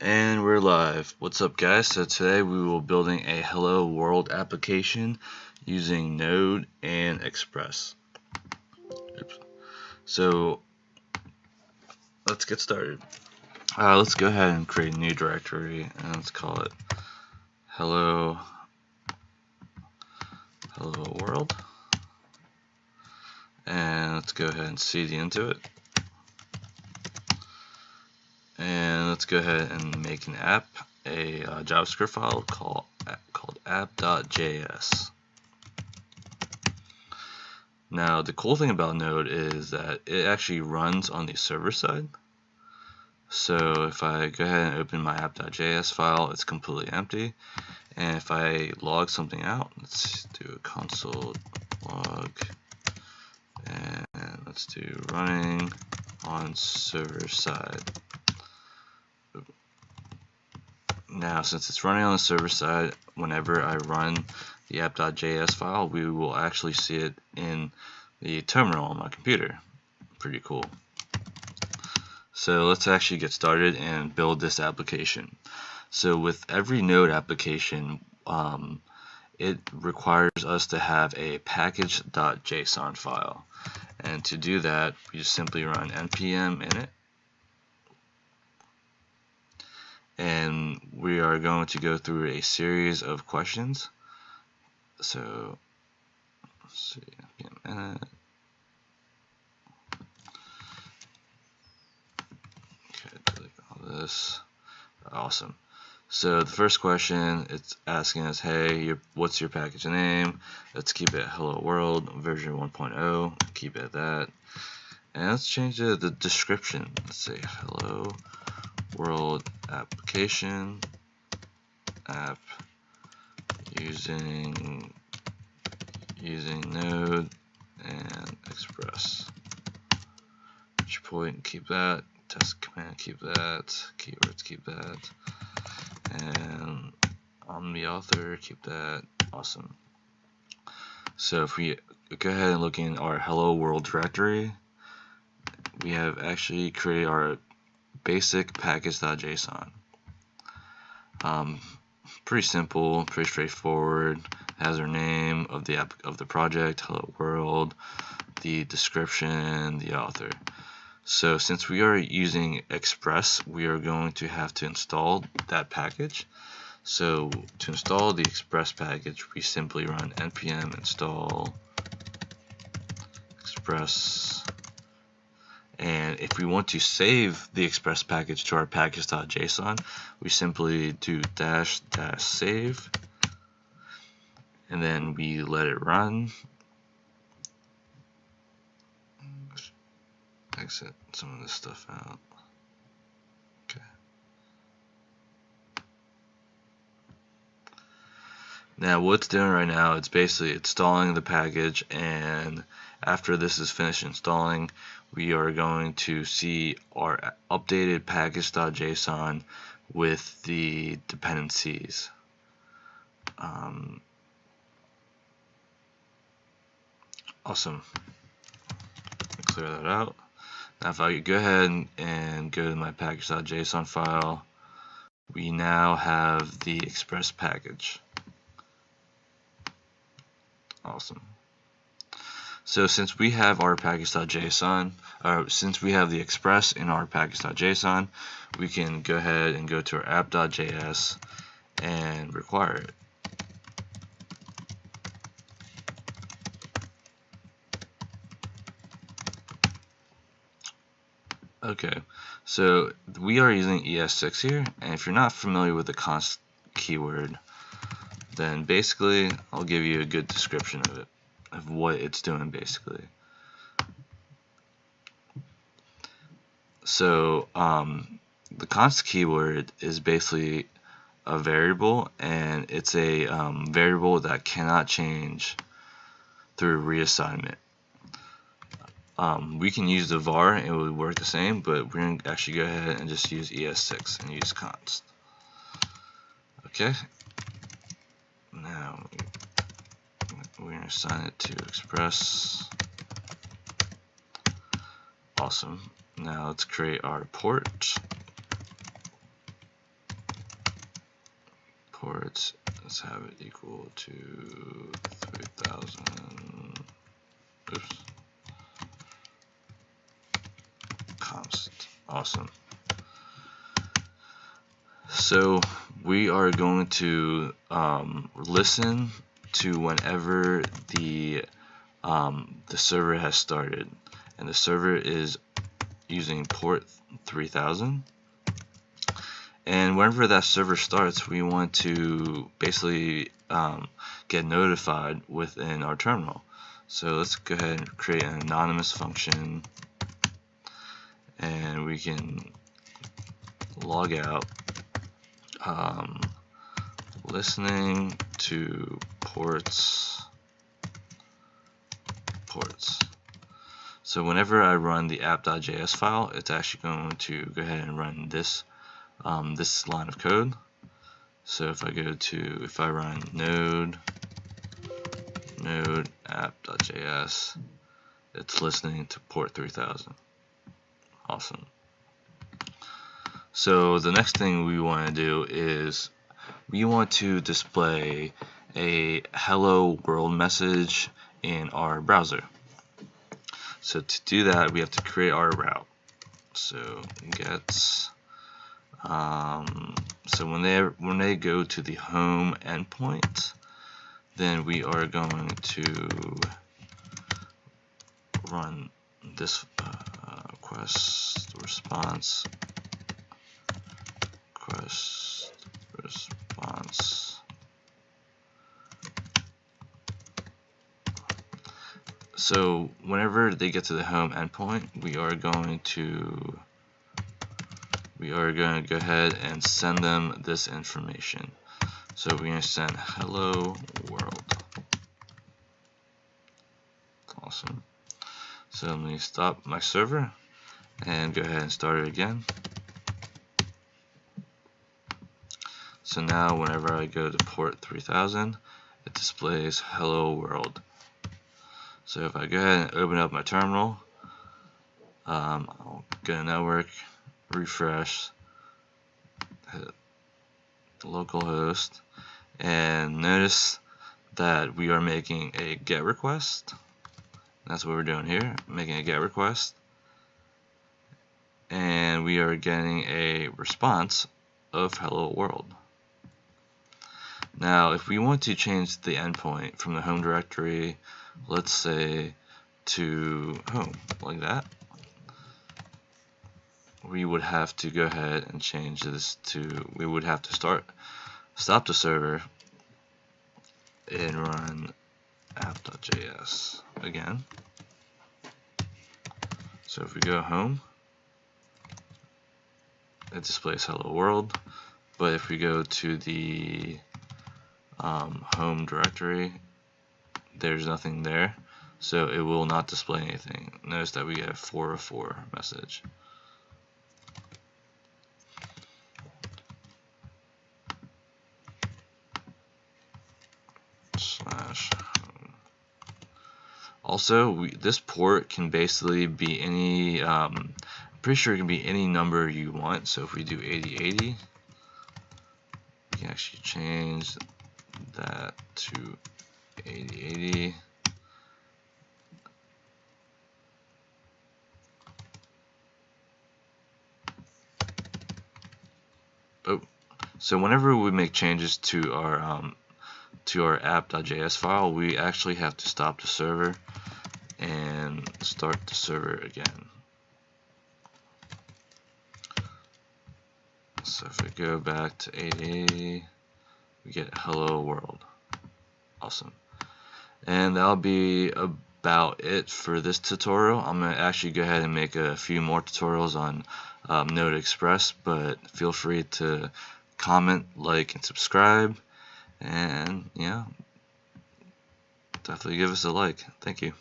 And we're live. What's up, guys? So today we will be building a Hello World application using Node and Express. Oops. So let's get started. Let's go ahead and create a new directory and let's call it Hello World. And let's go ahead and cd into it. And let's go ahead and make an app, a JavaScript file called app.js. Now, the cool thing about Node is that it actually runs on the server side. So if I go ahead and open my app.js file, it's completely empty. And if I log something out, let's do a console log, and let's do running on server side. Now, since it's running on the server side, whenever I run the app.js file, we will actually see it in the terminal on my computer. Pretty cool. So let's actually get started and build this application. So with every Node application, it requires us to have a package.json file. And to do that, we just simply run npm init. And we are going to go through a series of questions. So let's see, npm init. Okay, delete all this. Awesome. So the first question, it's asking us, hey, what's your package name? Let's keep it Hello World version 1.0. Keep it at that. And let's change the description. Let's say Hello World application app using Node and Express. Each point, keep that. Test command, keep that. Keywords, keep that. And on the author, keep that. Awesome. So if we go ahead and look in our Hello World directory, we have actually created our basic package.json. Pretty simple, pretty straightforward. Has our name of the project, Hello World, the description, the author. So since we are using Express, we are going to have to install that package. So to install the Express package, we simply run npm install Express. And if we want to save the Express package to our package.json, we simply do --save, and then we let it run. Exit some of this stuff out. Okay. Now what it's doing right now, it's basically installing the package, and after this is finished installing, we are going to see our updated package.json with the dependencies. Awesome. Clear that out. Now if I go ahead and go to my package.json file, we now have the Express package. Awesome. So since we have our package.json, or since we have the Express in our package.json, we can go ahead and go to our app.js and require it. Okay, so we are using ES6 here, and if you're not familiar with the const keyword, then basically I'll give you a good description of it, of what it's doing basically. So the const keyword is basically a variable, and it's a variable that cannot change through reassignment. We can use the var and it would work the same, but we're going to actually go ahead and just use ES6 and use const. Okay. Now we're going to assign it to Express. Awesome. Now let's create our port. ports, let's have it equal to 3000. Oops. Const. Awesome. So we are going to listen to whenever the server has started, and the server is using port 3000. And whenever that server starts, we want to basically get notified within our terminal. So let's go ahead and create an anonymous function, and we can log out listening to ports. So whenever I run the app.js file, it's actually going to go ahead and run this this line of code. So if I run node app.js, it's listening to port 3000. Awesome. So the next thing we want to do is we want to display a hello world message in our browser. So to do that, we have to create our route. So get so when they go to the home endpoint, then we are going to run this request response. So whenever they get to the home endpoint, we are going to go ahead and send them this information. So we're going to send hello world. Awesome. So let me stop my server and go ahead and start it again. So now whenever I go to port 3000, it displays hello world. So if I go ahead and open up my terminal, I'll go to network, refresh, hit localhost, and notice that we are making a GET request. That's what we're doing here, making a GET request, and we are getting a response of hello world. Now if we want to change the endpoint from the home directory, let's say to home, like that, we would have to go ahead and change this to, we would have to stop the server and run app.js again. So if we go home, it displays hello world, but if we go to the home directory, there's nothing there, so it will not display anything. Notice that we get a 404 message. /home. Also, this port can basically be any, I'm pretty sure it can be any number you want. So if we do 8080, we can actually change that to 8080. Oh, so whenever we make changes to our app.js file, we actually have to stop the server and start the server again. So if we go back to 8080, we get hello world. Awesome. And that'll be about it for this tutorial. I'm going to actually go ahead and make a few more tutorials on Node Express, but feel free to comment, like, and subscribe. And yeah, definitely give us a like. Thank you.